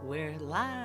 We're live.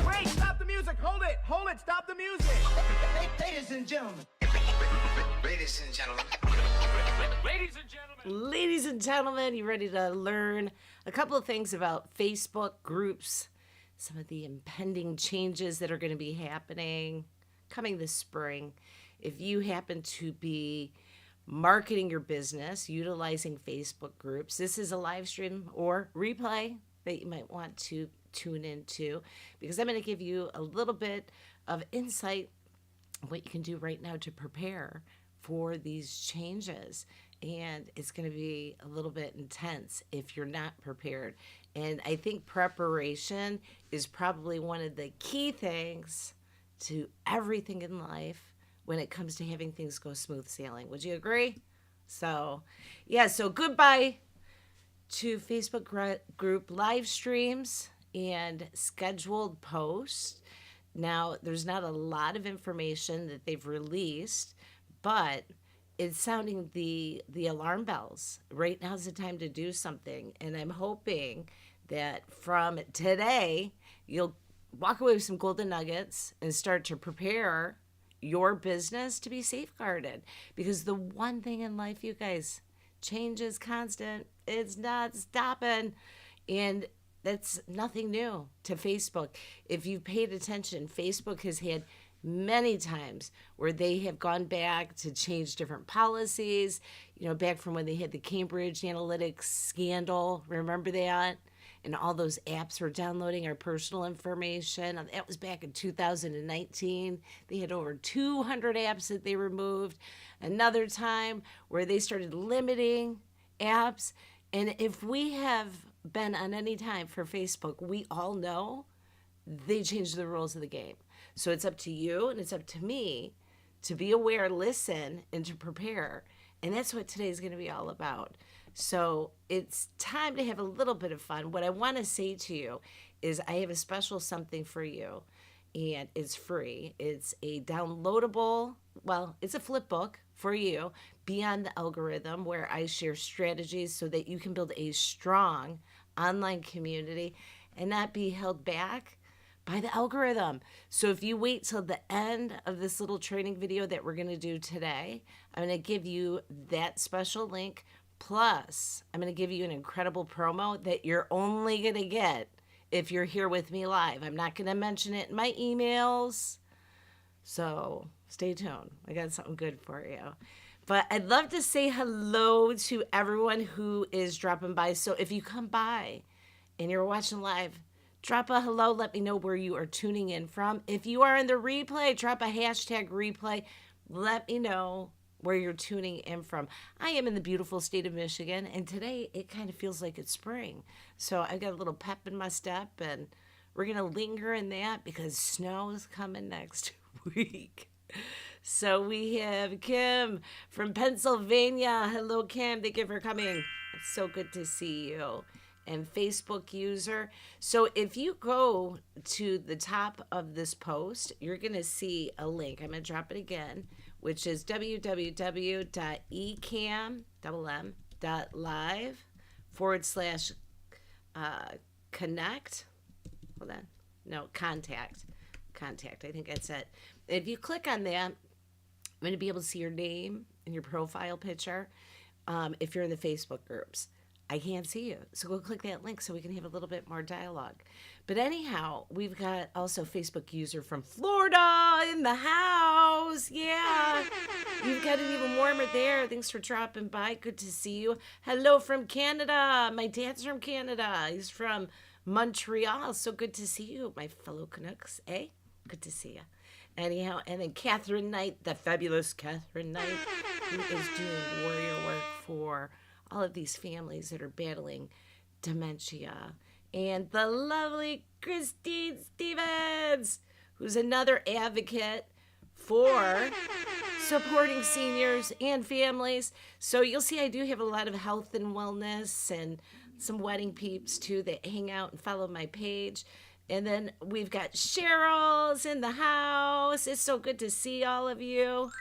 Wait, stop the music! Hold it! Stop the music! Ladies and gentlemen. Ladies and gentlemen. Ladies and gentlemen. Ladies and gentlemen, you ready to learn a couple of things about Facebook groups, some of the impending changes that are going to be happening coming this spring. If you happen to be marketing your business utilizing Facebook groups, this is a live stream or replay that you might want to tune into, because I'm going to give you a little bit of insight what you can do right now to prepare for these changes. And it's going to be a little bit intense if you're not prepared. And I think preparation is probably one of the key things to everything in life when it comes to having things go smooth sailing. Would you agree? So goodbye to Facebook group live streams and scheduled posts. Now, there's not a lot of information that they've released, but it's sounding the alarm bells. Right now's the time to do something. And I'm hoping that from today, you'll walk away with some golden nuggets and start to prepare your business to be safeguarded. Because the one thing in life, you guys, change is constant. It's not stopping. And that's nothing new to Facebook. If you've paid attention, Facebook has had many times where they have gone back to change different policies, back from when they had the Cambridge Analytics scandal. Remember that? And all those apps were downloading our personal information. That was back in 2019. They had over 200 apps that they removed. Another time where they started limiting apps. And if we have been on any time for Facebook, we all know they changed the rules of the game. So it's up to you and it's up to me to be aware, listen, and to prepare. And that's what today's going to be all about. So it's time to have a little bit of fun. What I want to say to you is I have a special something for you, and it's free. It's a downloadable, it's a flip book for you, Beyond the Algorithm, where I share strategies so that you can build a strong online community and not be held back by the algorithm. So if you wait till the end of this little training video that we're going to do today, I'm going to give you that special link. Plus, I'm going to give you an incredible promo that you're only going to get if you're here with me live. I'm not going to mention it in my emails. So stay tuned. I got something good for you. But I'd love to say hello to everyone who is dropping by. So if you come by and you're watching live, drop a hello. Let me know where you are tuning in from. If you are in the replay, drop a hashtag replay. Let me know where you're tuning in from. I am in the beautiful state of Michigan, and today it kind of feels like it's spring. So I've got a little pep in my step, and we're going to linger in that because snow is coming next week. So we have Kim from Pennsylvania. Hello, Kim. Thank you for coming. It's so good to see you. and Facebook user. So if you go to the top of this post, you're going to see a link. I'm going to drop it again, which is www.ecam.live/connect. Hold on. No, contact. Contact. I think that's it. If you click on that, I'm going to be able to see your name and your profile picture if you're in the Facebook groups. I can't see you. So go click that link so we can have a little bit more dialogue. But anyhow, we've got also Facebook user from Florida in the house. Yeah. You've got it even warmer there. Thanks for dropping by. Good to see you. Hello from Canada. My dad's from Canada. He's from Montreal. So good to see you, my fellow Canucks. Eh? Good to see you. Anyhow, and then Catherine Knight, the fabulous Catherine Knight, who is doing warrior work for all of these families that are battling dementia. And the lovely Christine Stevens, who's another advocate for supporting seniors and families. So you'll see I do have a lot of health and wellness and some wedding peeps too that hang out and follow my page. And then we've got Cheryl's in the house. It's so good to see all of you.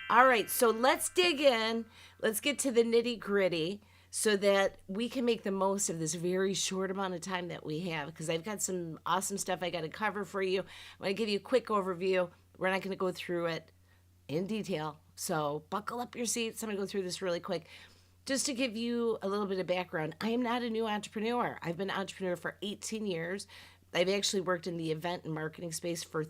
All right, so let's dig in. Let's get to the nitty gritty so that we can make the most of this very short amount of time that we have, because I've got some awesome stuff I got to cover for you. I'm going to give you a quick overview. We're not going to go through it in detail, so buckle up your seats. I'm going to go through this really quick. Just to give you a little bit of background, I am not a new entrepreneur. I've been an entrepreneur for 18 years. I've actually worked in the event and marketing space for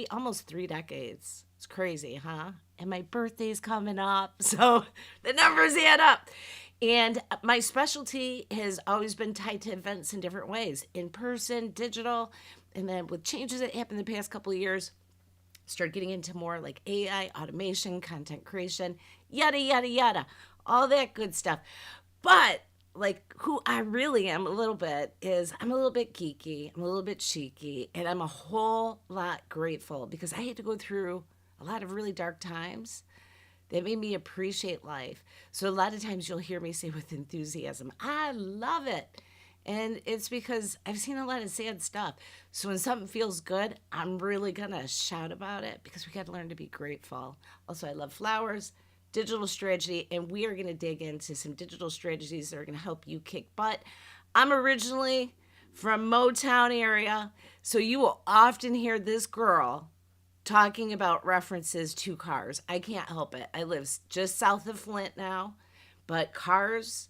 almost three decades. It's crazy, huh? And my birthday's coming up, so the numbers add up. And my specialty has always been tied to events in different ways, in person, digital, and then with changes that happened the past couple of years, start getting into more like AI, automation, content creation, yada, yada, yada, all that good stuff. But like who I really am a little bit is I'm a little bit geeky, I'm a little bit cheeky, and I'm a whole lot grateful because I had to go through a lot of really dark times that made me appreciate life. So a lot of times you'll hear me say with enthusiasm, I love it. And it's because I've seen a lot of sad stuff. So when something feels good, I'm really gonna shout about it because we gotta learn to be grateful. Also, I love flowers, digital strategy, and we are going to dig into some digital strategies that are going to help you kick butt. I'm originally from Motown area, so you will often hear this girl talking about references to cars. I can't help it. I live just south of Flint now, but cars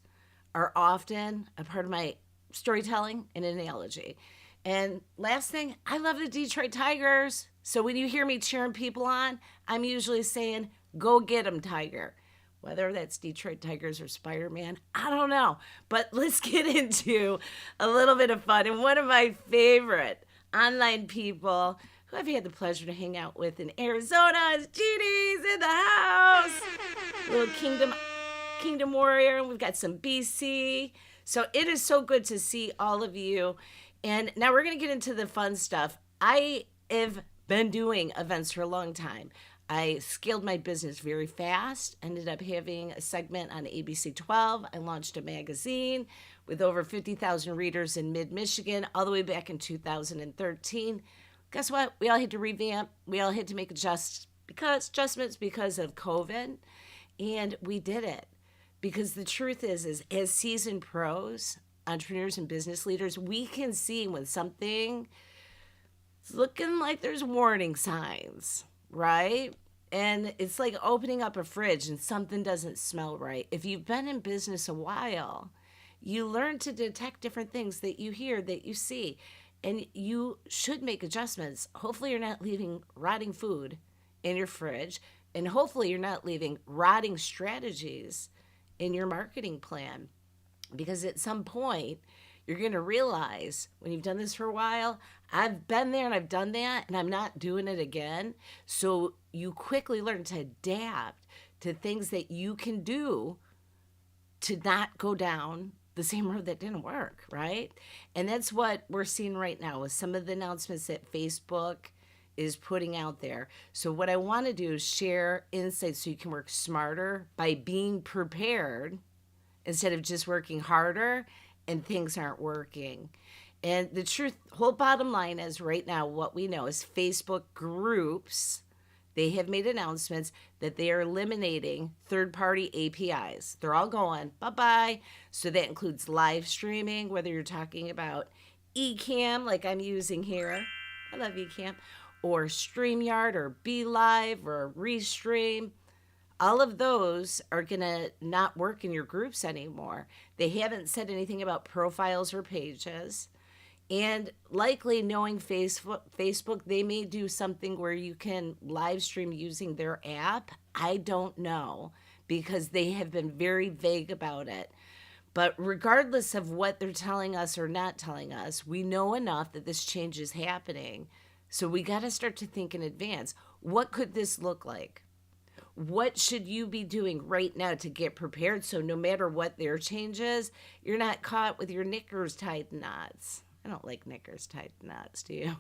are often a part of my storytelling and analogy. And last thing, I love the Detroit Tigers. So when you hear me cheering people on, I'm usually saying, go get 'em, Tiger. Whether that's Detroit Tigers or Spider-Man, I don't know. But let's get into a little bit of fun. And one of my favorite online people who I've had the pleasure to hang out with in Arizona is Jeannie's in the house. Little Kingdom Warrior. And we've got some BC. So it is so good to see all of you. And now we're going to get into the fun stuff. I have been doing events for a long time. I scaled my business very fast, ended up having a segment on ABC 12. I launched a magazine with over 50,000 readers in mid-Michigan all the way back in 2013. Guess what? We all had to revamp. We all had to make adjustments because of COVID, and we did it. Because the truth is as seasoned pros, entrepreneurs and business leaders, we can see when something is looking like there's warning signs. Right? And it's like opening up a fridge and something doesn't smell right. If you've been in business a while, you learn to detect different things that you hear, that you see, and you should make adjustments. Hopefully you're not leaving rotting food in your fridge, and hopefully you're not leaving rotting strategies in your marketing plan, because at some point you're going to realize when you've done this for a while, I've been there and I've done that and I'm not doing it again. So you quickly learn to adapt to things that you can do to not go down the same road that didn't work, right? And that's what we're seeing right now with some of the announcements that Facebook is putting out there. So what I want to do is share insights so you can work smarter by being prepared instead of just working harder and things aren't working. And the truth, whole bottom line is right now, what we know is Facebook groups, they have made announcements that they are eliminating third-party APIs. They're all going bye-bye. So that includes live streaming, whether you're talking about Ecamm, like I'm using here. I love Ecamm. Or StreamYard or BeLive or Restream. All of those are going to not work in your groups anymore. They haven't said anything about profiles or pages. And likely knowing Facebook, they may do something where you can live stream using their app. I don't know because they have been very vague about it. But regardless of what they're telling us or not telling us, we know enough that this change is happening. So we got to start to think in advance. What could this look like? What should you be doing right now to get prepared so no matter what their change is, you're not caught with your knickers tied in knots? I don't like knickers tied in knots, do you?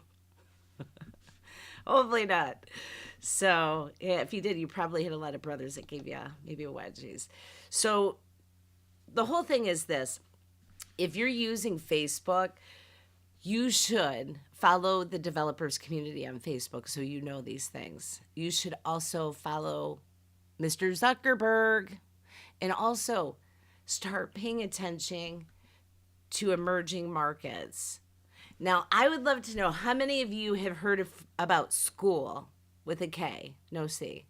Hopefully not. So yeah, if you did, you probably had a lot of brothers that gave you maybe a wedgies. So the whole thing is this. If you're using Facebook, you should follow the developers community on Facebook so you know these things. You should also follow Mr. Zuckerberg and also start paying attention to emerging markets. Now, I would love to know how many of you have heard about Skool with a K, no C.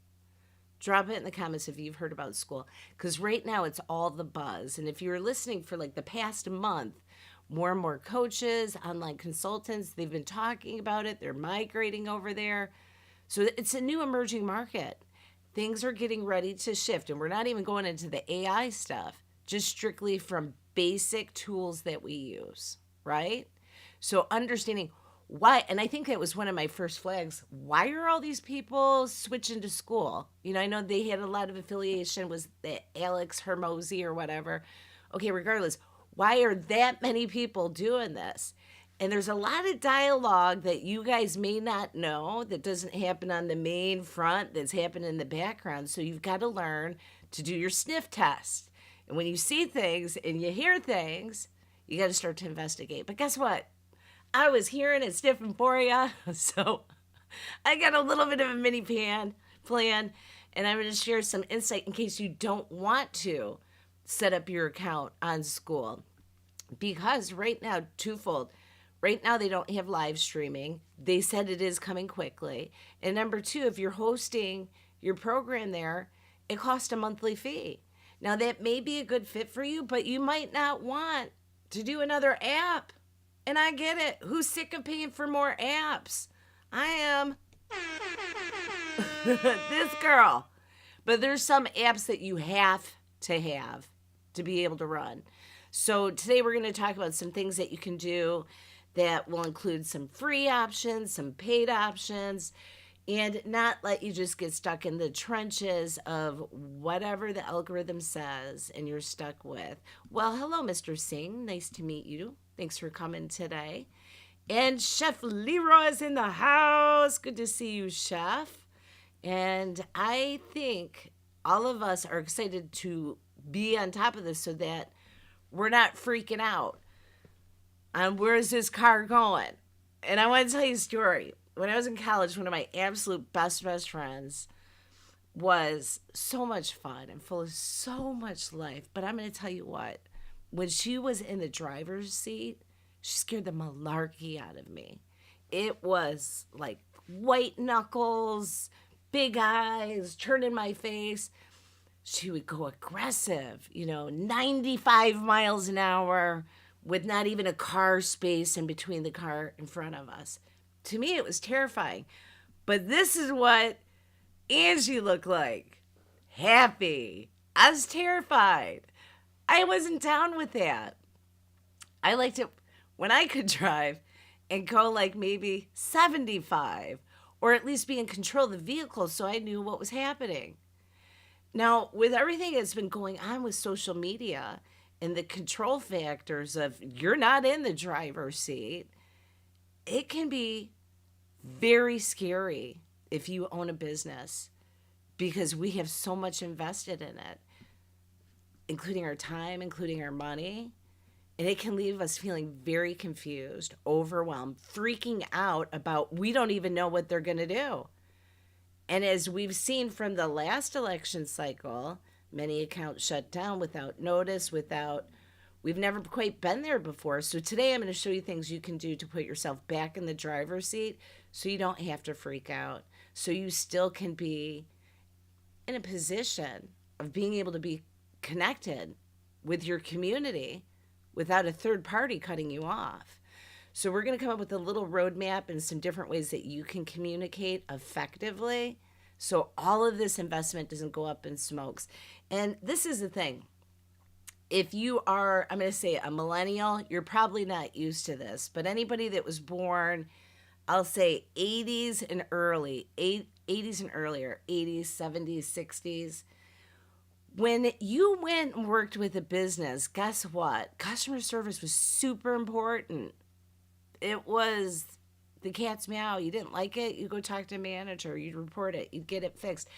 Drop it in the comments if you've heard about Skool, because right now it's all the buzz. And if you're listening for like the past month, more and more coaches, online consultants, they've been talking about it. They're migrating over there. So it's a new emerging market. Things are getting ready to shift. And we're not even going into the AI stuff, just strictly from basic tools that we use, right? So understanding why, and I think that was one of my first flags. Why are all these people switching to Skool? You know, I know they had a lot of affiliation, was the Alex Hermosi or whatever. Okay, regardless, why are that many people doing this? And there's a lot of dialogue that you guys may not know that doesn't happen on the main front, that's happening in the background. So you've got to learn to do your sniff test. And when you see things and you hear things, you got to start to investigate. But guess what? I was hearing and sniffing for you. So I got a little bit of a mini plan, and I'm going to share some insight in case you don't want to set up your account on Skool. Because right now, twofold. Right now, they don't have live streaming. They said it is coming quickly. And number two, if you're hosting your program there, it costs a monthly fee. Now, that may be a good fit for you, but you might not want to do another app. And I get it. Who's sick of paying for more apps? I am. This girl. But there's some apps that you have to be able to run. So today we're going to talk about some things that you can do that will include some free options, some paid options, and not let you just get stuck in the trenches of whatever the algorithm says and you're stuck with. Well, hello, Mr. Singh. Nice to meet you. Thanks for coming today. And Chef Leroy is in the house. Good to see you, Chef. And I think all of us are excited to be on top of this so that we're not freaking out on where's this car going. And I want to tell you a story. When I was in college, one of my absolute best friends was so much fun and full of so much life. But I'm going to tell you what, when she was in the driver's seat, she scared the malarkey out of me. It was like white knuckles, big eyes, turning my face. She would go aggressive, 95 miles an hour with not even a car space in between the car in front of us. To me, it was terrifying. But this is what Angie looked like. Happy. I was terrified. I wasn't down with that. I liked it when I could drive and go like maybe 75 or at least be in control of the vehicle so I knew what was happening. Now, with everything that's been going on with social media and the control factors of you're not in the driver's seat, it can be very scary if you own a business because we have so much invested in it, including our time, including our money. And it can leave us feeling very confused, overwhelmed, freaking out about we don't even know what they're going to do. And as we've seen from the last election cycle, many accounts shut down without notice, we've never quite been there before. So today I'm going to show you things you can do to put yourself back in the driver's seat so you don't have to freak out, so you still can be in a position of being able to be connected with your community without a third party cutting you off. So we're going to come up with a little roadmap and some different ways that you can communicate effectively so all of this investment doesn't go up in smokes. And this is the thing. If you are, I'm going to say a millennial, you're probably not used to this, but anybody that was born, I'll say 80s and earlier, 80s, 70s, 60s, when you went and worked with a business, guess what? Customer service was super important. It was the cat's meow. You didn't like it, you go talk to a manager, you'd report it, you'd get it fixed.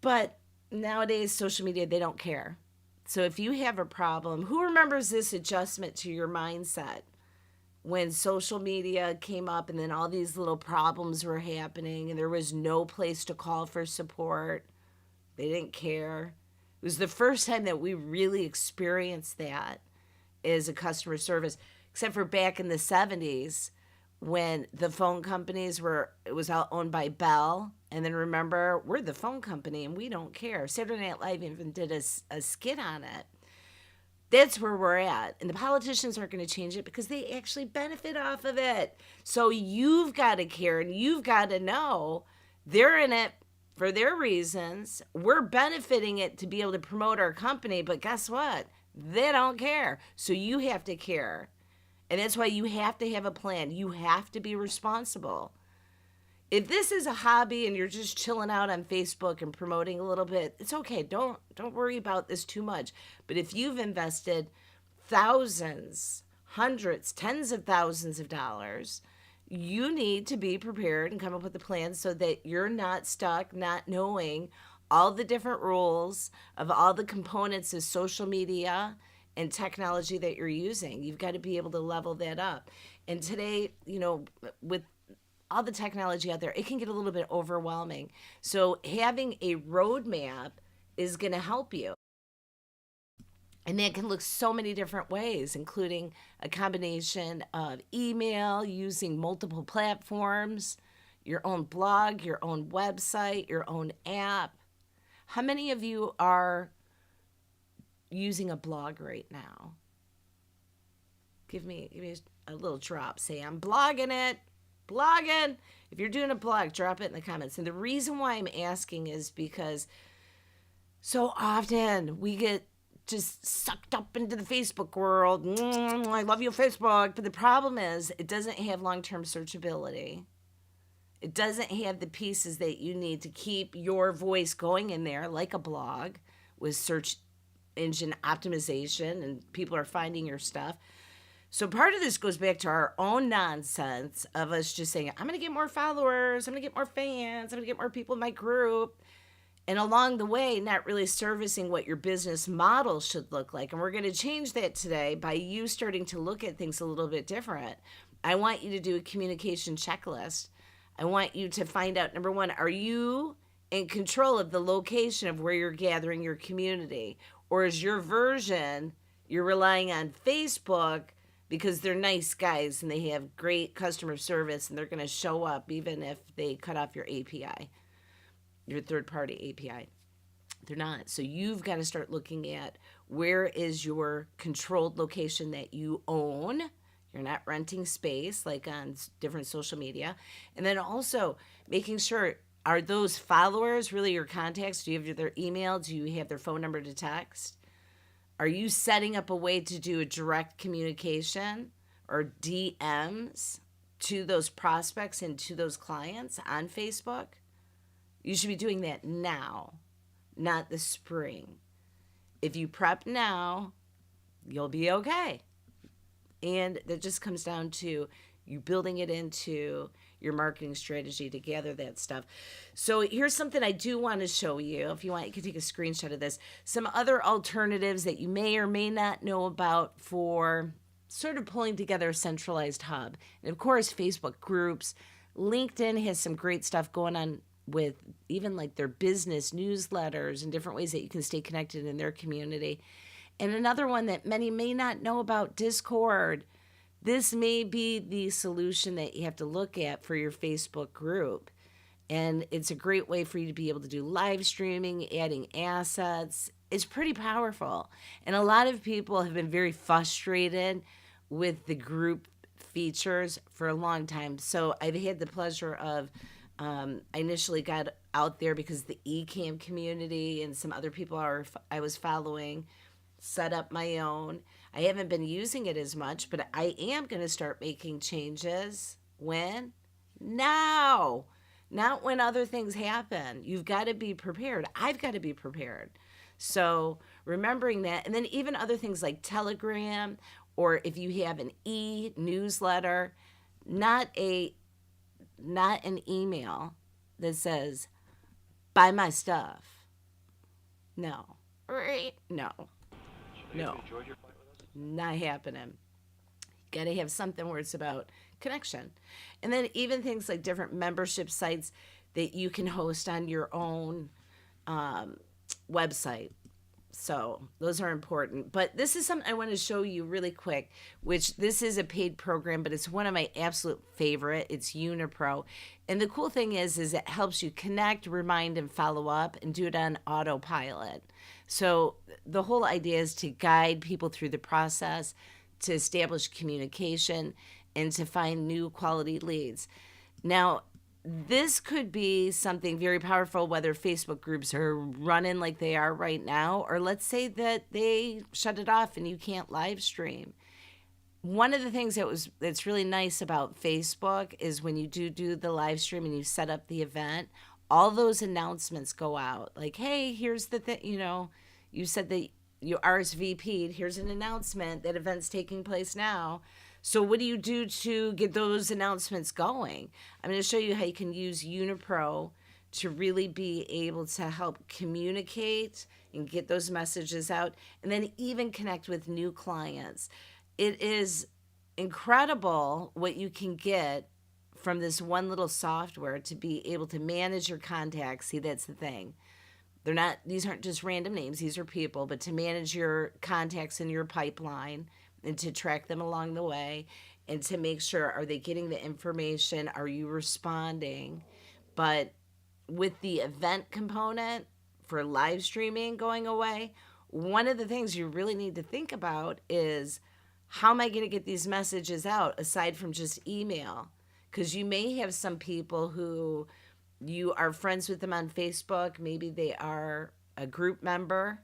But nowadays, social media, they don't care. So if you have a problem, who remembers this adjustment to your mindset when social media came up and then all these little problems were happening and there was no place to call for support? They didn't care. It was the first time that we really experienced that as a customer service, except for back in the 70s when the phone companies it was all owned by Bell. And then remember, we're the phone company and we don't care. Saturday Night Live even did a skit on it. That's where we're at. And the politicians aren't going to change it because they actually benefit off of it. So you've got to care and you've got to know they're in it for their reasons. We're benefiting it to be able to promote our company, but guess what? They don't care. So you have to care. And that's why you have to have a plan. You have to be responsible. If this is a hobby and you're just chilling out on Facebook and promoting a little bit, it's okay. Don't worry about this too much. But if you've invested thousands, hundreds, tens of thousands of dollars, you need to be prepared and come up with a plan so that you're not stuck, not knowing all the different rules of all the components of social media and technology that you're using. You've got to be able to level that up. And today, with all the technology out there, it can get a little bit overwhelming. So having a roadmap is going to help you. And that can look so many different ways, including a combination of email, using multiple platforms, your own blog, your own website, your own app. How many of you are using a blog right now? Give me a little drop. Say, I'm blogging it. Blogging. If you're doing a blog, drop it in the comments. And the reason why I'm asking is because so often we get just sucked up into the Facebook world. I love you, Facebook. But the problem is it doesn't have long-term searchability. It doesn't have the pieces that you need to keep your voice going in there like a blog with search engine optimization and people are finding your stuff. So part of this goes back to our own nonsense of us just saying, I'm going to get more followers, I'm going to get more fans, I'm going to get more people in my group. And along the way, not really servicing what your business model should look like. And we're going to change that today by you starting to look at things a little bit different. I want you to do a communication checklist. I want you to find out, number one, are you in control of the location of where you're gathering your community? Or is your version, you're relying on Facebook because they're nice guys and they have great customer service and they're going to show up even if they cut off your API, your third-party API. They're not. So you've got to start looking at where is your controlled location that you own. You're not renting space like on different social media. And then also making sure, are those followers really your contacts? Do you have their email? Do you have their phone number to text? Are you setting up a way to do a direct communication or DMs to those prospects and to those clients on Facebook? You should be doing that now, not the spring. If you prep now, you'll be okay. And that just comes down to you building it into your marketing strategy to gather that stuff. So here's something I do want to show you. If you want, you can take a screenshot of this. Some other alternatives that you may or may not know about for sort of pulling together a centralized hub. And of course, Facebook groups. LinkedIn has some great stuff going on with even like their business newsletters and different ways that you can stay connected in their community. And another one that many may not know about, Discord. This may be the solution that you have to look at for your Facebook group. And it's a great way for you to be able to do live streaming, adding assets. It's pretty powerful. And a lot of people have been very frustrated with the group features for a long time. So I've had the pleasure of, I initially got out there because the Ecamm community and some other people I was following set up my own. I haven't been using it as much, but I am going to start making changes. When? Now. Not when other things happen. You've got to be prepared. I've got to be prepared. So remembering that, and then even other things like Telegram, or if you have an e-newsletter, not an email that says, buy my stuff. No. Right? No. No. Not happening. Got to have something where it's about connection. And then even things like different membership sites that you can host on your own website. So those are important. But this is something I want to show you really quick, which this is a paid program, but it's one of my absolute favorite. It's Unipro. And the cool thing is it helps you connect, remind, and follow up and do it on autopilot. So the whole idea is to guide people through the process, to establish communication, and to find new quality leads. Now, this could be something very powerful, whether Facebook groups are running like they are right now, or let's say that they shut it off and you can't live stream. One of the things that's really nice about Facebook is when you do the live stream and you set up the event, all those announcements go out. Like, hey, here's the thing, you said that you RSVP'd, here's an announcement that event's taking place now. So what do you do to get those announcements going? I'm going to show you how you can use Unipro to really be able to help communicate and get those messages out, and then even connect with new clients. It is incredible what you can get from this one little software to be able to manage your contacts. See, that's the thing. These aren't just random names, these are people, but to manage your contacts in your pipeline and to track them along the way and to make sure, are they getting the information? Are you responding? But with the event component for live streaming going away, one of the things you really need to think about is, how am I going to get these messages out aside from just email? Because you may have some people who you are friends with them on Facebook. Maybe they are a group member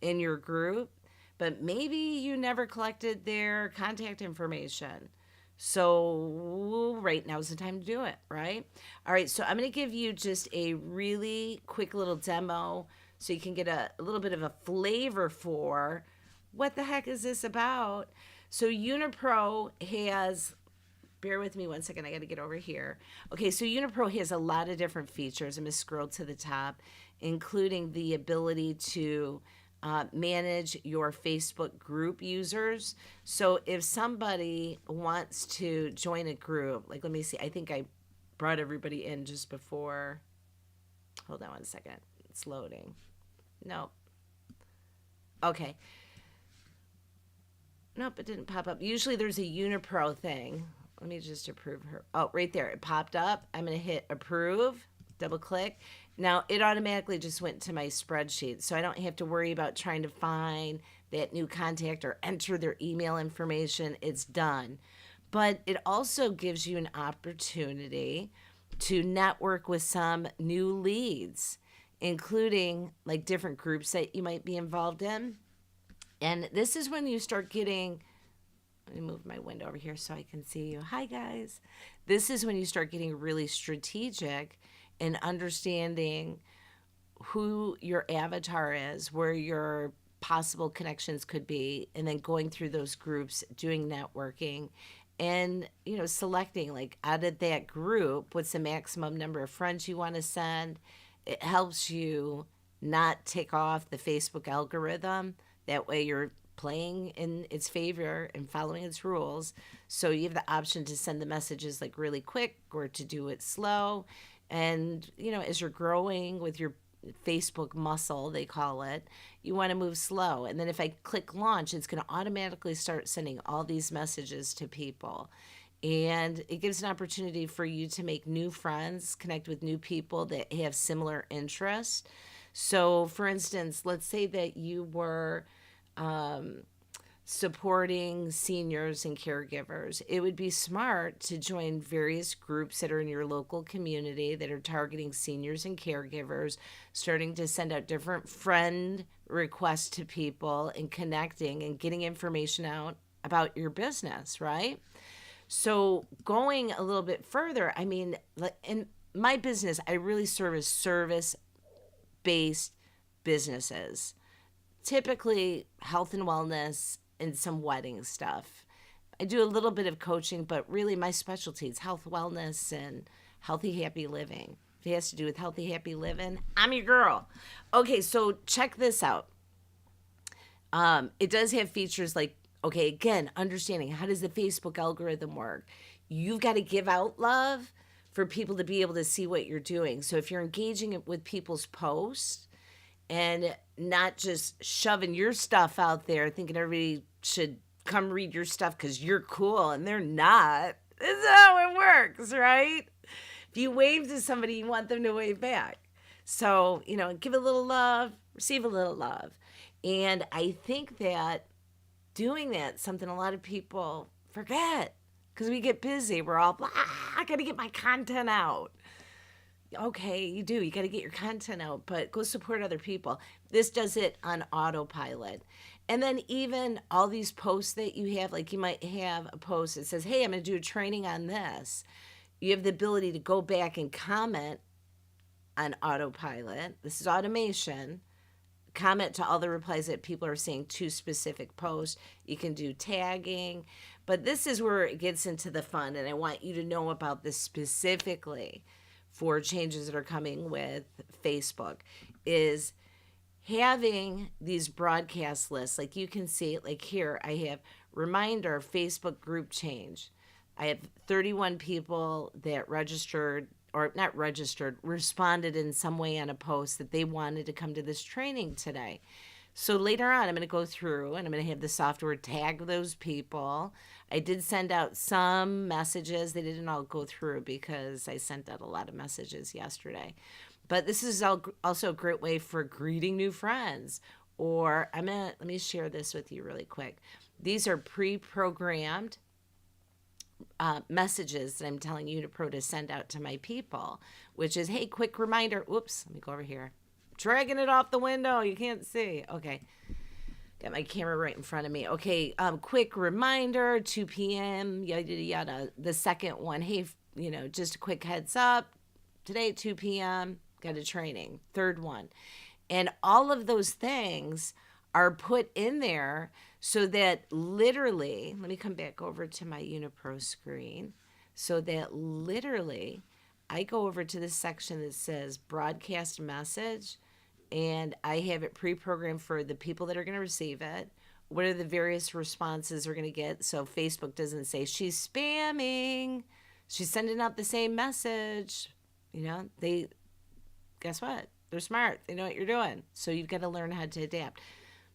in your group, but maybe you never collected their contact information. So right now is the time to do it, right? All right, so I'm going to give you just a really quick little demo so you can get a little bit of a flavor for what the heck is this about. So Unipro has, bear with me one second, I got to get over here. Okay, so Unipro has a lot of different features. I'm going to scroll to the top, including the ability to manage your Facebook group users. So if somebody wants to join a group, like, let me see, I think I brought everybody in just before. Hold on one second. It's loading. Nope. Okay. Nope, it didn't pop up. Usually there's a Unipro thing. Let me just approve her. Oh, right there. It popped up. I'm going to hit approve, double click. Now, it automatically just went to my spreadsheet, so I don't have to worry about trying to find that new contact or enter their email information. It's done. But it also gives you an opportunity to network with some new leads, including like different groups that you might be involved in. And this is when you start getting, let me move my window over here so I can see you. Hi, guys. This is when you start getting really strategic and understanding who your avatar is, where your possible connections could be, and then going through those groups, doing networking, and, selecting like out of that group, what's the maximum number of friends you want to send. It helps you not tick off the Facebook algorithm. That way you're playing in its favor and following its rules. So you have the option to send the messages like really quick or to do it slow. And, as you're growing with your Facebook muscle, they call it, you want to move slow. And then if I click launch, it's going to automatically start sending all these messages to people. And it gives an opportunity for you to make new friends, connect with new people that have similar interests. So, for instance, let's say that you were supporting seniors and caregivers. It would be smart to join various groups that are in your local community that are targeting seniors and caregivers, starting to send out different friend requests to people and connecting and getting information out about your business, right? So going a little bit further, I mean, in my business, I really service service-based businesses, typically health and wellness and some wedding stuff. I do a little bit of coaching, but really my specialty is health, wellness, and healthy, happy living. If it has to do with healthy, happy living, I'm your girl. Okay, so check this out. It does have features like, okay, again, understanding how does the Facebook algorithm work? You've got to give out love for people to be able to see what you're doing. So if you're engaging with people's posts and not just shoving your stuff out there thinking everybody should come read your stuff because you're cool and they're not. This is how it works, right? If you wave to somebody, you want them to wave back. So, give a little love, receive a little love. And I think that doing that, something a lot of people forget because we get busy. We're all, I got to get my content out. Okay, you do. You got to get your content out, but go support other people. This does it on autopilot. And then even all these posts that you have, like you might have a post that says, hey, I'm going to do a training on this. You have the ability to go back and comment on autopilot. This is automation. Comment to all the replies that people are saying to specific posts. You can do tagging. But this is where it gets into the fun, and I want you to know about this specifically for changes that are coming with Facebook, is having these broadcast lists. Like you can see, like here, I have reminder Facebook group change. I have 31 people that registered, or not registered, responded in some way on a post that they wanted to come to this training today. So later on, I'm going to go through and I'm going to have the software tag those people. I did send out some messages. They didn't all go through because I sent out a lot of messages yesterday. But this is also a great way for greeting new friends. Or let me share this with you really quick. These are pre-programmed messages that I'm telling Unipro to send out to my people, which is, hey, quick reminder. Oops, let me go over here. Dragging it off the window. You can't see. Okay. Got my camera right in front of me. Okay. Quick reminder, 2 p.m., yada, yada, yada. The second one, hey, just a quick heads up. Today at 2 p.m., got a training. Third one. And all of those things are put in there so that literally, let me come back over to my Unipro screen, so that literally I go over to this section that says broadcast message, and I have it pre-programmed for the people that are going to receive it. What are the various responses they're going to get? So Facebook doesn't say, she's spamming, she's sending out the same message. Guess what? They're smart. They know what you're doing. So you've got to learn how to adapt.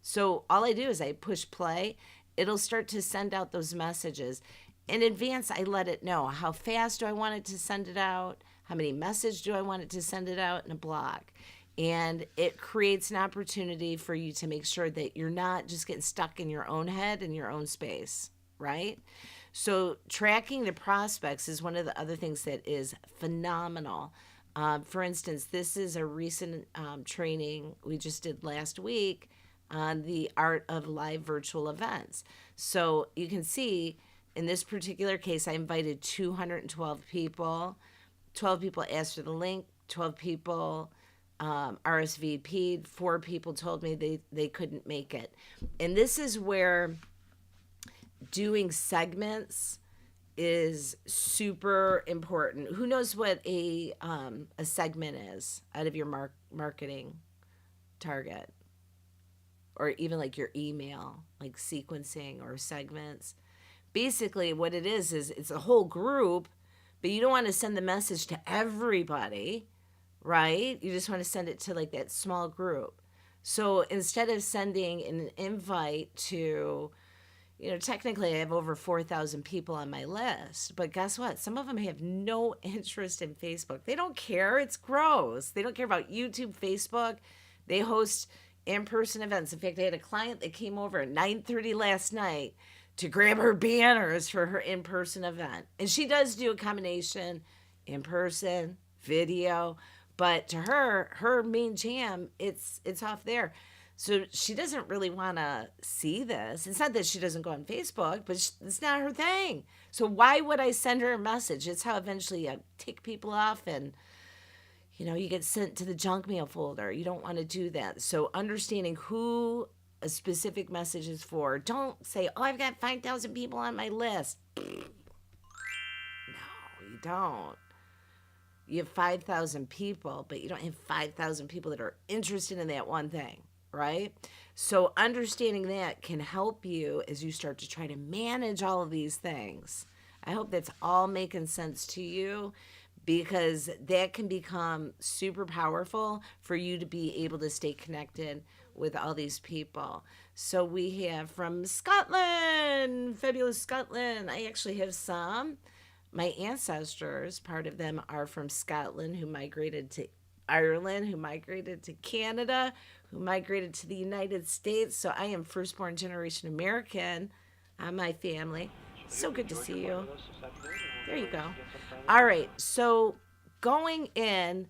So all I do is I push play. It'll start to send out those messages. In advance, I let it know how fast do I want it to send it out, how many messages do I want it to send it out in a block. And it creates an opportunity for you to make sure that you're not just getting stuck in your own head and your own space, right? So tracking the prospects is one of the other things that is phenomenal. For instance, this is a recent training we just did last week on the art of live virtual events. So you can see in this particular case, I invited 212 people. 12 people asked for the link. 12 people RSVP'd. 4 people told me they couldn't make it. And this is where doing segments is super important. Who knows what a segment is out of your marketing target, or even like your email, like sequencing or segments? Basically, what it is it's a whole group, but you don't want to send the message to everybody, right? You just want to send it to like that small group. So instead of sending an invite to, technically I have over 4,000 people on my list, but guess what? Some of them have no interest in Facebook. They don't care. It's gross. They don't care about YouTube, Facebook. They host in-person events. In fact, I had a client that came over at 9:30 last night to grab her banners for her in-person event. And she does do a combination in-person, video, but to her main jam, it's off there. So she doesn't really want to see this. It's not that she doesn't go on Facebook, but it's not her thing. So why would I send her a message? It's how eventually you tick people off and, you get sent to the junk mail folder. You don't want to do that. So understanding who a specific message is for. Don't say, oh, I've got 5,000 people on my list. No, you don't. You have 5,000 people, but you don't have 5,000 people that are interested in that one thing, right? So understanding that can help you as you start to try to manage all of these things. I hope that's all making sense to you, because that can become super powerful for you to be able to stay connected with all these people. So we have from Scotland, fabulous Scotland. I actually have some. My ancestors, part of them are from Scotland, who migrated to Ireland, who migrated to Canada, who migrated to the United States. So I am firstborn generation American on my family. So good to see you. There you go. All right. So going in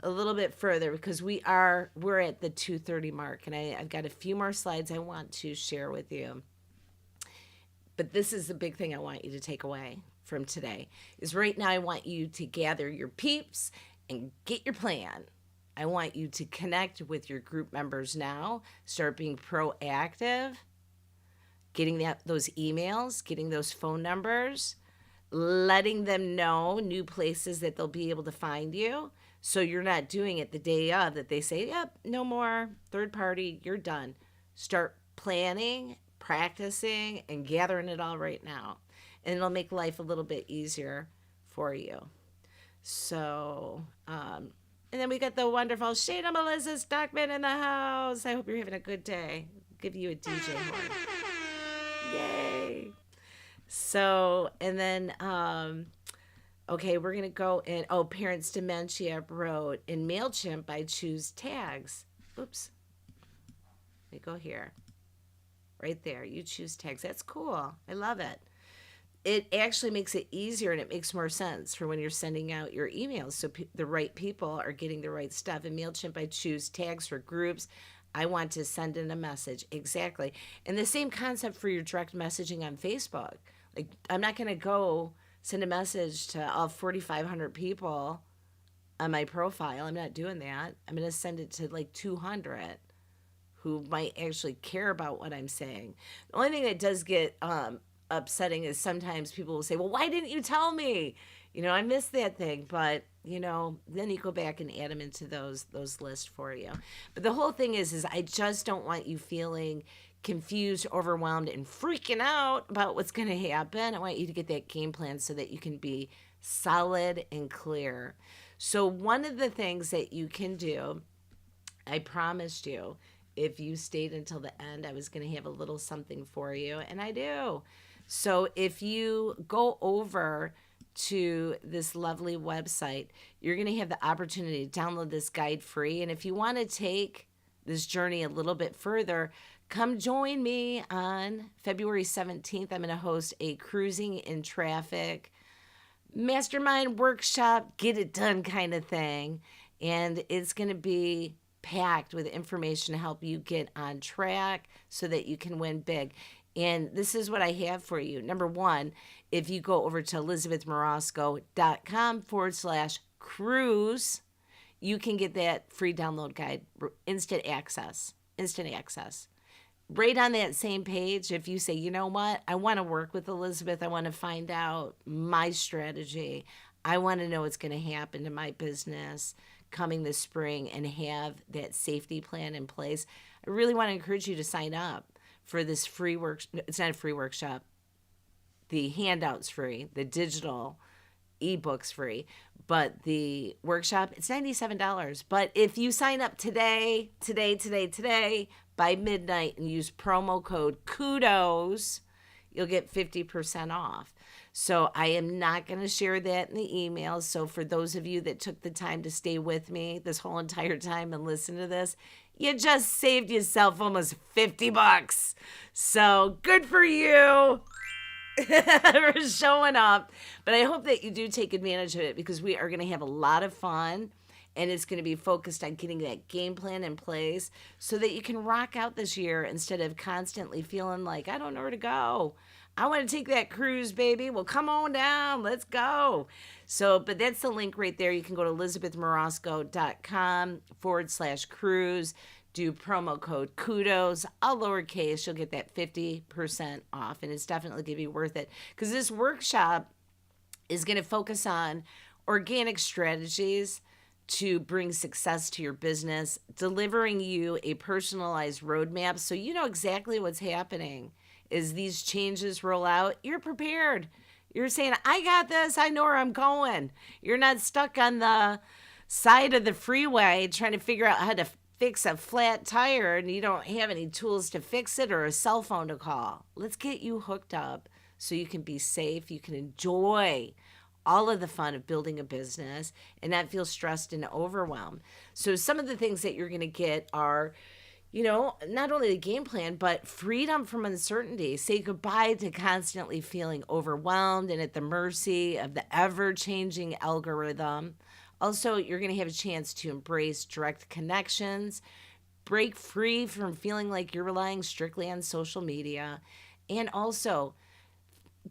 a little bit further, because we're at the 2:30 mark, and I've got a few more slides I want to share with you. But this is the big thing I want you to take away from today, is right now I want you to gather your peeps and get your plan. I want you to connect with your group members now, start being proactive, getting those emails, getting those phone numbers, letting them know new places that they'll be able to find you. So you're not doing it the day of that they say, yep, no more, third party, you're done. Start planning, practicing, and gathering it all right now. And it'll make life a little bit easier for you. So, and then we got the wonderful Shayna Melissa Stockman in the house. I hope you're having a good day. I'll give you a DJ horn. Yay. So, and then, okay, we're going to go in. Oh, Parents Dementia wrote, in MailChimp, I choose tags. Oops. Let me go here. Right there. You choose tags. That's cool. I love it. It actually makes it easier, and it makes more sense for when you're sending out your emails. So the right people are getting the right stuff. In MailChimp, I choose tags for groups. I want to send in a message. Exactly. And the same concept for your direct messaging on Facebook. Like, I'm not going to go send a message to all 4,500 people on my profile. I'm not doing that. I'm going to send it to like 200 who might actually care about what I'm saying. The only thing that does get upsetting is sometimes people will say, well, why didn't you tell me? I missed that thing. But, then you go back and add them into those lists for you. But the whole thing is I just don't want you feeling confused, overwhelmed, and freaking out about what's going to happen. I want you to get that game plan so that you can be solid and clear. So one of the things that you can do, I promised you, if you stayed until the end, I was going to have a little something for you, and I do. So if you go over to this lovely website, you're going to have the opportunity to download this guide free. And if you want to take this journey a little bit further, come join me on February 17th. I'm going to host a cruising in traffic mastermind workshop, get it done kind of thing. And it's going to be packed with information to help you get on track so that you can win big. And this is what I have for you. Number one, if you go over to elizabethmorosco.com/cruise, you can get that free download guide, instant access. right on that same page, if you say, you know what, I want to work with Elizabeth, I want to find out my strategy, I want to know what's going to happen to my business coming this spring and have that safety plan in place, I really want to encourage you to sign up for this free work. It's not a free workshop. The handout's free, the digital ebook's free, but the workshop, it's $97. But if you sign up today, by midnight and use promo code KUDOS, you'll get 50% off. So I am not going to share that in the email. So for those of you that took the time to stay with me this whole entire time and listen to this, you just saved yourself almost $50. So good for you for showing up. But I hope that you do take advantage of it, because we are going to have a lot of fun. And it's going to be focused on getting that game plan in place so that you can rock out this year instead of constantly feeling like, I don't know where to go. I want to take that cruise, baby. Well, come on down. Let's go. So, but that's the link right there. You can go to elizabethmorosco.com/cruise. Do promo code KUDOS, all lowercase. You'll get that 50% off. And it's definitely going to be worth it, because this workshop is going to focus on organic strategies to bring success to your business, delivering you a personalized roadmap so you know exactly what's happening. As these changes roll out, you're prepared. You're saying, I got this. I know where I'm going. You're not stuck on the side of the freeway trying to figure out how to fix a flat tire and you don't have any tools to fix it or a cell phone to call. Let's get you hooked up so you can be safe. You can enjoy all of the fun of building a business and not feel stressed and overwhelmed. So some of the things that you're going to get are, you know, not only the game plan, but freedom from uncertainty. Say goodbye to constantly feeling overwhelmed and at the mercy of the ever-changing algorithm. Also, you're going to have a chance to embrace direct connections, break free from feeling like you're relying strictly on social media, and also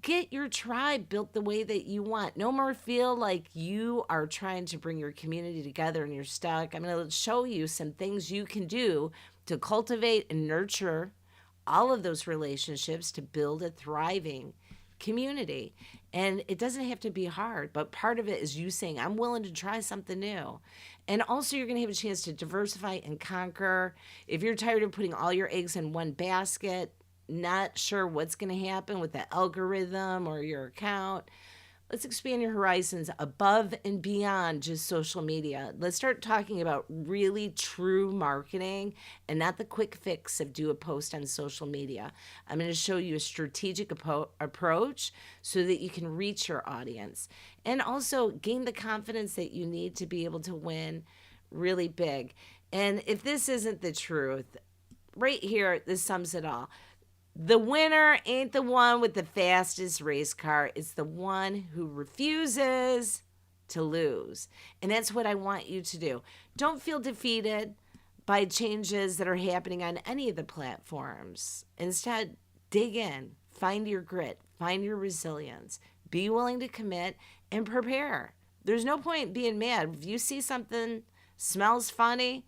get your tribe built the way that you want. No more feel like you are trying to bring your community together and you're stuck. I'm going to show you some things you can do to cultivate and nurture all of those relationships to build a thriving community. And it doesn't have to be hard, but part of it is you saying, I'm willing to try something new. And also you're going to have a chance to diversify and conquer. If you're tired of putting all your eggs in one basket, not sure what's going to happen with the algorithm or your account, let's expand your horizons above and beyond just social media. Let's start talking about really true marketing and not the quick fix of do a post on social media. I'm going to show you a strategic approach so that you can reach your audience and also gain the confidence that you need to be able to win really big. And if this isn't the truth, right here, this sums it all. The winner ain't the one with the fastest race car. It's the one who refuses to lose. And that's what I want you to do. Don't feel defeated by changes that are happening on any of the platforms. Instead, dig in, find your grit, find your resilience, be willing to commit and prepare. There's no point being mad. If you see something smells funny,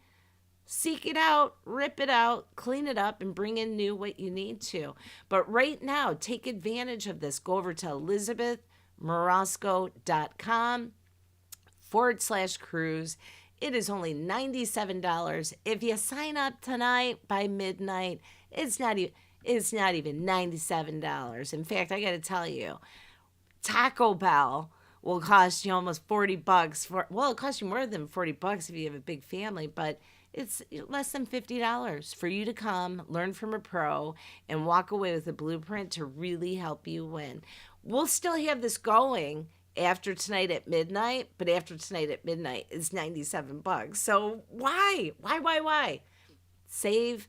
seek it out, rip it out, clean it up, and bring in new what you need to. But right now, take advantage of this. Go over to elizabethmorosco.com/cruise. It is only $97. If you sign up tonight by midnight, it's not even $97. In fact, I got to tell you, Taco Bell will cost you almost $40 it'll cost you more than $40 if you have a big family, but it's less than $50 for you to come, learn from a pro, and walk away with a blueprint to really help you win. We'll still have this going after tonight at midnight, but after tonight at midnight is $97. So why? Save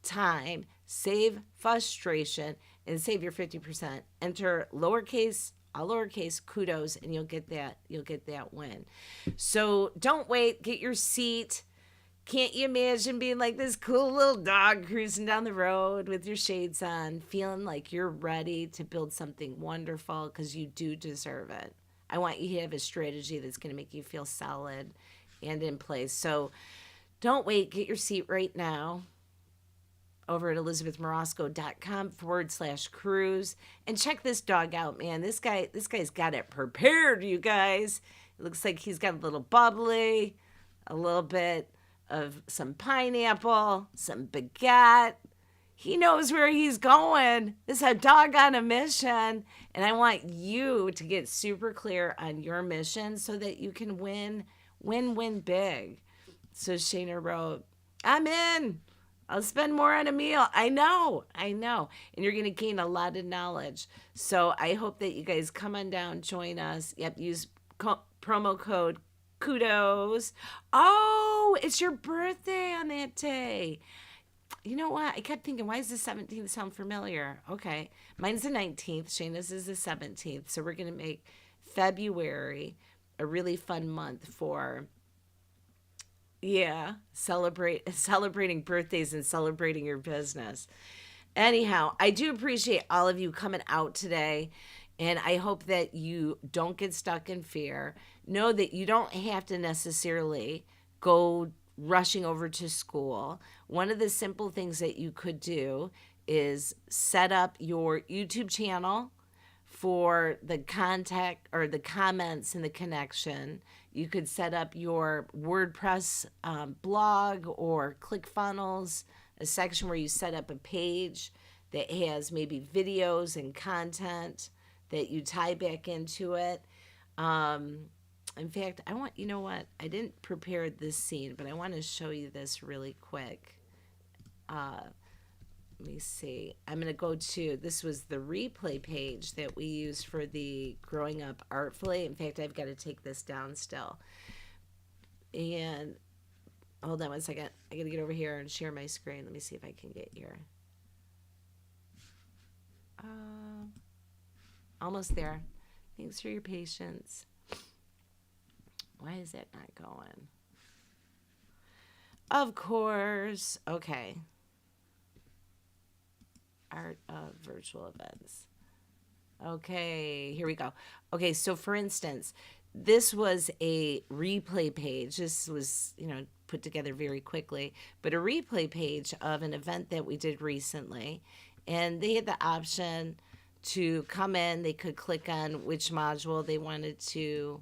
time, save frustration, and save your 50%. Enter lowercase, all lowercase, KUDOS, and you'll get that win. So don't wait, get your seat. Can't you imagine being like this cool little dog cruising down the road with your shades on, feeling like you're ready to build something wonderful, because you do deserve it. I want you to have a strategy that's going to make you feel solid and in place. So don't wait. Get your seat right now. over at elizabethmorosco.com/cruise and check this dog out, man. This guy's got it prepared, you guys. It looks like he's got a little bubbly, a little bit of some pineapple, some baguette. He knows where he's going. This is a dog on a mission. And I want you to get super clear on your mission so that you can win big. So Shayna wrote, I'm in. I'll spend more on a meal. I know. And you're going to gain a lot of knowledge. So I hope that you guys come on down, join us. Yep, use promo code KUDOS. Oh, it's your birthday on that day. You know what? I kept thinking, why does the 17th sound familiar? Okay. Mine's the 19th. Shayna's is the 17th. So we're going to make February a really fun month for, celebrating birthdays and celebrating your business. Anyhow, I do appreciate all of you coming out today. And I hope that you don't get stuck in fear. Know that you don't have to necessarily go rushing over to school. One of the simple things that you could do is set up your YouTube channel for the contact or the comments and the connection. You could set up your WordPress blog or ClickFunnels, a section where you set up a page that has maybe videos and content that you tie back into it. In fact, you know what? I didn't prepare this scene, but I want to show you this really quick. Let me see. I'm going to go to, this was the replay page that we used for the Growing Up Artfully. In fact, I've got to take this down still. And hold on one second. I got to get over here and share my screen. Let me see if I can get here. Almost there. Thanks for your patience. Why is that not going? Of course. Okay. Art of virtual events. Okay, here we go. Okay, so for instance, this was a replay page. This was, put together very quickly, but a replay page of an event that we did recently. And they had the option to come in. They could click on which module they wanted to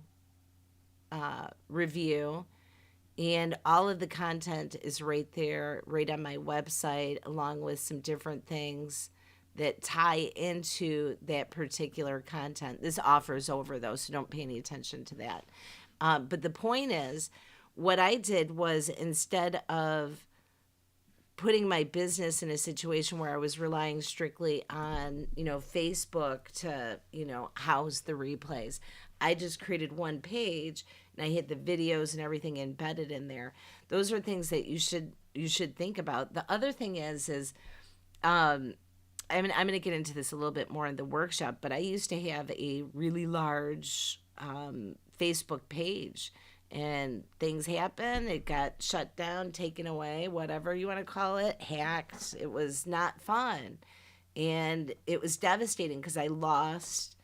review, and all of the content is right there, right on my website, along with some different things that tie into that particular content. This offer's over though, so don't pay any attention to that. But the point is, what I did was, instead of putting my business in a situation where I was relying strictly on, Facebook to, house the replays, I just created one page and I had the videos and everything embedded in there. Those are things that you should think about. The other thing is I'm going to get into this a little bit more in the workshop, but I used to have a really large Facebook page, and things happened. It got shut down, taken away, whatever you want to call it, hacked. It was not fun. And it was devastating because I lost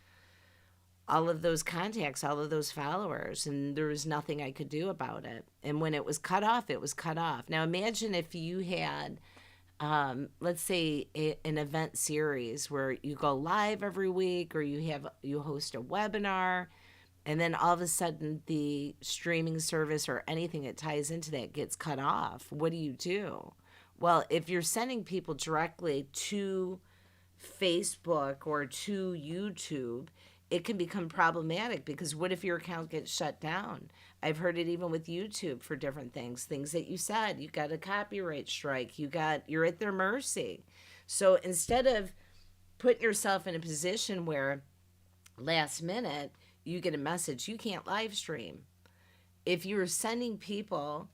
all of those contacts, all of those followers, and there was nothing I could do about it. And when it was cut off, it was cut off. Now imagine if you had, let's say, an event series where you go live every week, or you host a webinar, and then all of a sudden the streaming service or anything that ties into that gets cut off. What do you do? Well, if you're sending people directly to Facebook or to YouTube, it can become problematic, because what if your account gets shut down? I've heard it even with YouTube for different things that you said, you got a copyright strike, you're at their mercy. So instead of putting yourself in a position where last minute you get a message, you can't live stream. If you're sending people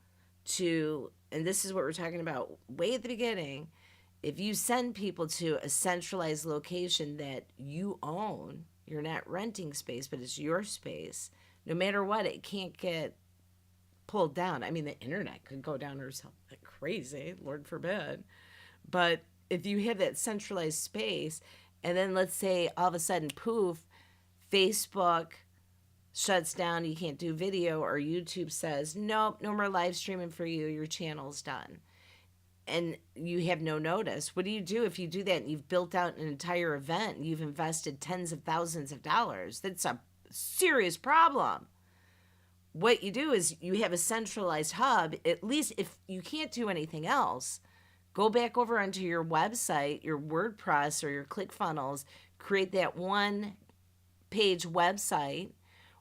to, and this is what we're talking about way at the beginning, if you send people to a centralized location that you own, you're not renting space, but it's your space. No matter what, it can't get pulled down. I mean, the internet could go down or something crazy, Lord forbid. But if you have that centralized space, and then let's say all of a sudden, poof, Facebook shuts down, you can't do video, or YouTube says, nope, no more live streaming for you, your channel's done. and you have no notice. What do you do if you do that and you've built out an entire event and you've invested tens of thousands of dollars? That's a serious problem. What you do is you have a centralized hub. At least if you can't do anything else, go back over onto your website, your WordPress or your ClickFunnels, create that one page website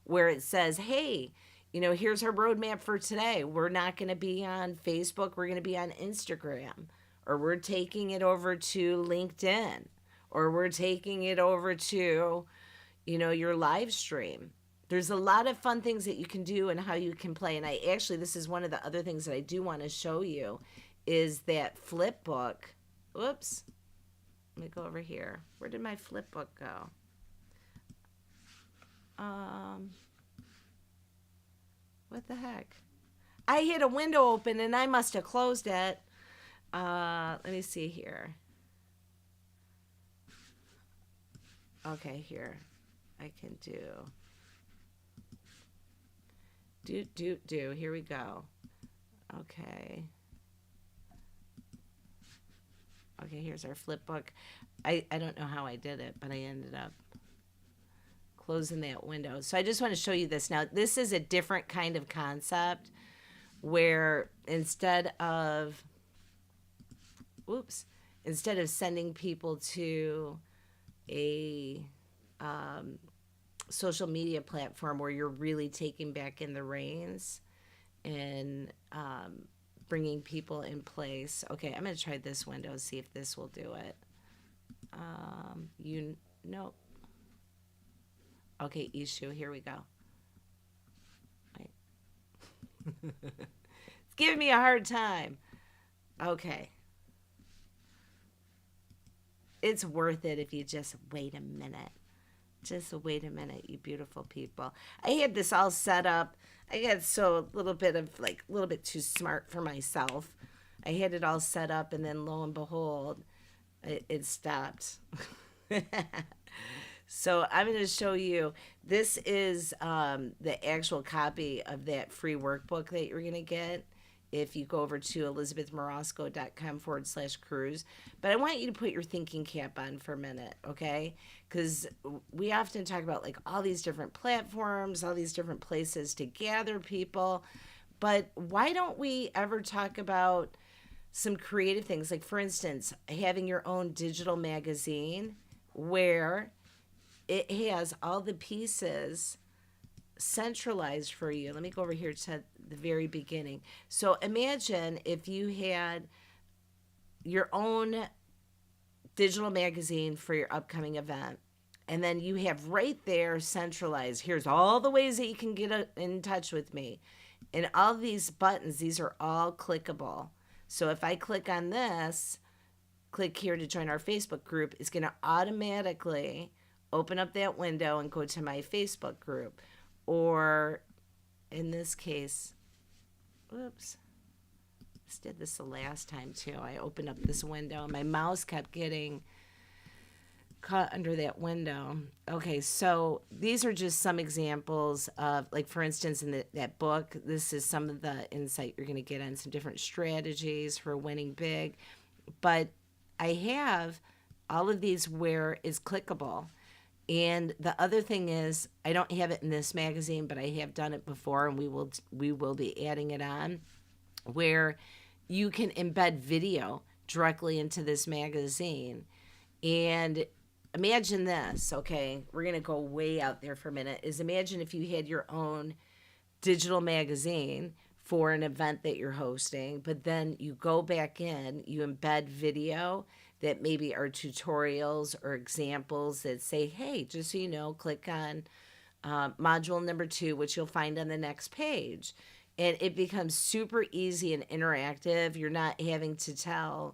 where it says, hey, here's our roadmap for today. We're not going to be on Facebook. We're going to be on Instagram, or we're taking it over to LinkedIn, or we're taking it over to, your live stream. There's a lot of fun things that you can do and how you can play. And this is one of the other things that I do want to show you is that flip book. Oops. Let me go over here. Where did my flip book go? What the heck? I had a window open and I must have closed it. Let me see here. Okay, here. I can do. Here we go. Okay. Okay, here's our flip book. I don't know how I did it, but I ended up closing that window. So I just want to show you this. Now, this is a different kind of concept where instead of sending people to a social media platform where you're really taking back in the reins and bringing people in place. Okay, I'm going to try this window, see if this will do it. Nope. Okay, issue, here we go. Wait. It's giving me a hard time. Okay. It's worth it if you just wait a minute. Just wait a minute, you beautiful people. I had this all set up. I got a little bit too smart for myself. I had it all set up, and then lo and behold, it stopped. So I'm going to show you. This is the actual copy of that free workbook that you're going to get if you go over to elizabethmorosco.com/cruise. But I want you to put your thinking cap on for a minute, okay? Because we often talk about all these different platforms, all these different places to gather people. But why don't we ever talk about some creative things? Like, for instance, having your own digital magazine where it has all the pieces centralized for you. Let me go over here to the very beginning. So imagine if you had your own digital magazine for your upcoming event, and then you have right there centralized, here's all the ways that you can get in touch with me. And all these buttons, these are all clickable. So if I click on this, click here to join our Facebook group, it's going to automatically open up that window and go to my Facebook group. Or in this case, whoops, this did this the last time too. I opened up this window and my mouse kept getting caught under that window. Okay, so these are just some examples of, for instance, in that book, this is some of the insight you're going to get on some different strategies for winning big. But I have all of these where it's clickable. And the other thing is, I don't have it in this magazine, but I have done it before, and we will be adding it on, where you can embed video directly into this magazine. And imagine this, okay? We're going to go way out there for a minute. Imagine if you had your own digital magazine for an event that you're hosting, but then you go back in, you embed video that maybe are tutorials or examples that say, hey, just so you know, click on module number 2, which you'll find on the next page. And it becomes super easy and interactive. You're not having to tell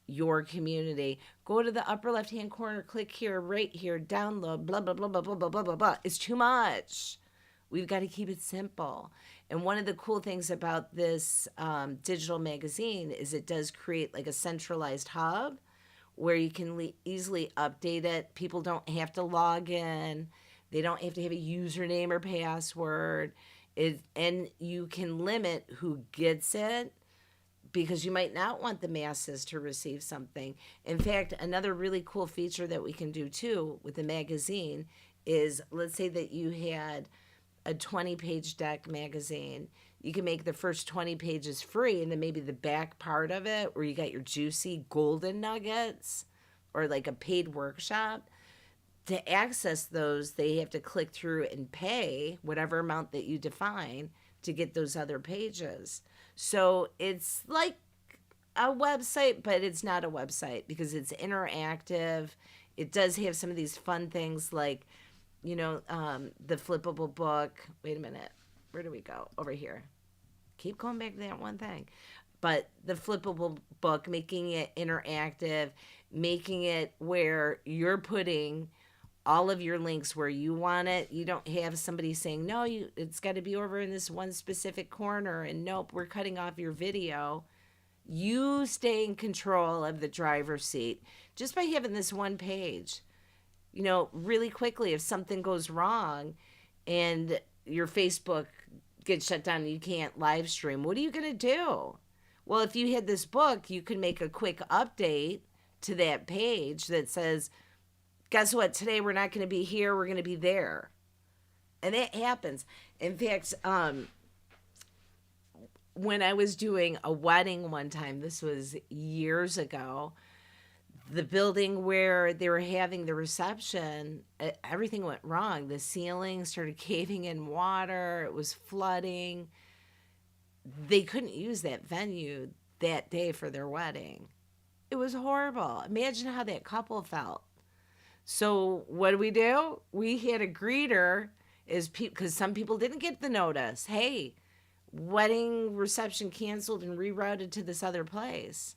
your community, go to the upper left-hand corner, click here, right here, download, blah, blah, blah, blah, blah, blah, blah, blah, blah. It's too much. We've got to keep it simple. And one of the cool things about this digital magazine is it does create a centralized hub where you can easily update it. People don't have to log in. They don't have to have a username or password. And you can limit who gets it because you might not want the masses to receive something. In fact, another really cool feature that we can do too with the magazine is, let's say that you had a 20-page deck magazine. You can make the first 20 pages free, and then maybe the back part of it where you got your juicy golden nuggets or like a paid workshop. To access those, they have to click through and pay whatever amount that you define to get those other pages. So it's like a website, but it's not a website because it's interactive. It does have some of these fun things like, the flippable book. Wait a minute. Where do we go? Over here. Keep going back to that one thing. But the flippable book, making it interactive, making it where you're putting all of your links where you want it. You don't have somebody saying, no, it's got to be over in this one specific corner, and nope, we're cutting off your video. You stay in control of the driver's seat just by having this one page. Really quickly, if something goes wrong and your Facebook gets shut down and you can't live stream, what are you going to do? Well, if you had this book, you could make a quick update to that page that says, guess what? Today we're not going to be here. We're going to be there. And that happens. In fact, when I was doing a wedding one time, this was years ago, the building where they were having the reception, everything went wrong. The ceiling started caving in water. It was flooding. They couldn't use that venue that day for their wedding. It was horrible. Imagine how that couple felt. So what do? We had a greeter, because some people didn't get the notice. Hey, wedding reception canceled and rerouted to this other place.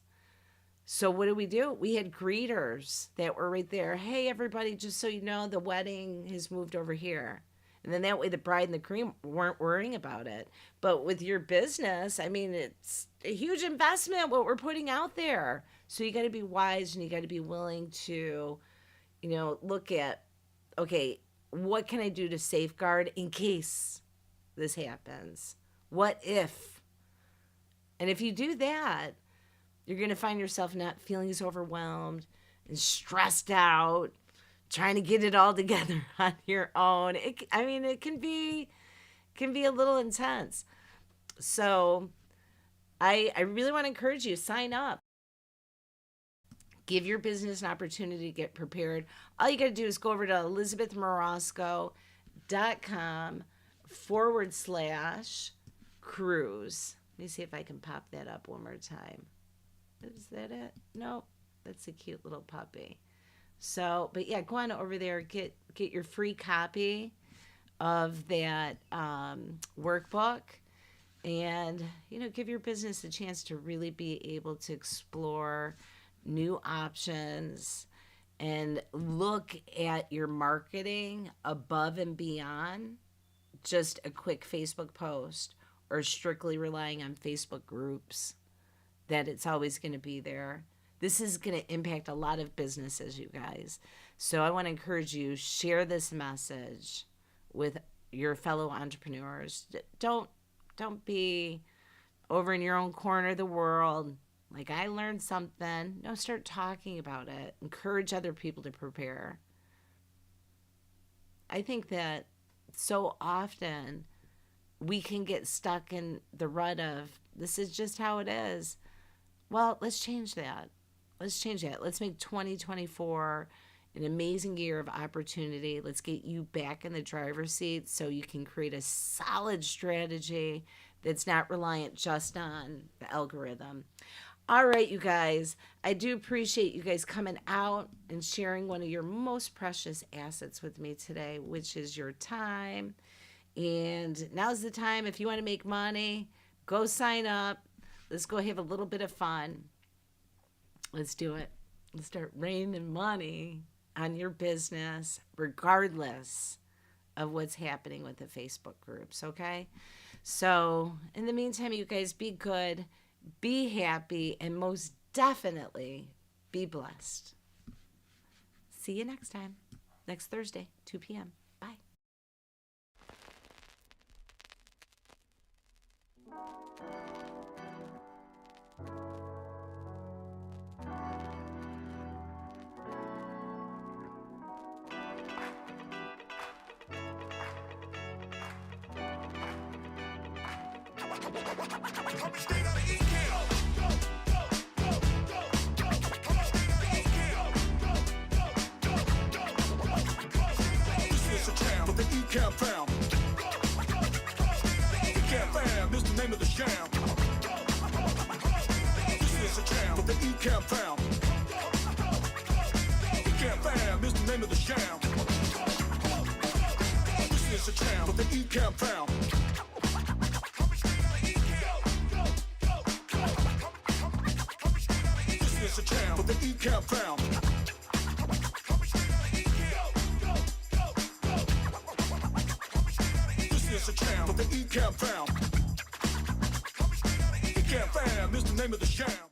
So what do? We had greeters that were right there. Hey, everybody, just so you know, the wedding has moved over here. And then that way the bride and the groom weren't worrying about it. But with your business, I mean, it's a huge investment what we're putting out there. So you got to be wise, and you got to be willing to, look at, okay, what can I do to safeguard in case this happens? What if? And if you do that, you're going to find yourself not feeling as overwhelmed and stressed out, trying to get it all together on your own. It can be a little intense. So I really want to encourage you, sign up. Give your business an opportunity to get prepared. All you got to do is go over to elizabethmorosco.com/cruise. Let me see if I can pop that up one more time. Is that it? Nope. That's a cute little puppy. So, but yeah, go on over there, get your free copy of that workbook, and give your business a chance to really be able to explore new options and look at your marketing above and beyond just a quick Facebook post or strictly relying on Facebook groups, that it's always going to be there. This is going to impact a lot of businesses, you guys. So I want to encourage you, share this message with your fellow entrepreneurs. Don't be over in your own corner of the world. Like, I learned something. No, start talking about it. Encourage other people to prepare. I think that so often we can get stuck in the rut of, this is just how it is. Well, let's change that. Let's make 2024 an amazing year of opportunity. Let's get you back in the driver's seat so you can create a solid strategy that's not reliant just on the algorithm. All right, you guys, I do appreciate you guys coming out and sharing one of your most precious assets with me today, which is your time. And now's the time. If you want to make money, go sign up. Let's go have a little bit of fun. Let's do it. Let's start raining money on your business, regardless of what's happening with the Facebook groups, okay? So in the meantime, you guys be good, be happy, and most definitely be blessed. See you next time, next Thursday, 2 p.m. Bye. But the E-Camp fam. E-Camp fam, this the name of the sham. This is a jam. But the E-Camp fam. E-Camp fam, this the name of the sham. This is a jam. But the E-Camp fam. This is a jam. But the E-Camp fam. It's a jam, but the E-Camp fam. E-Camp fam, this the name of the sham.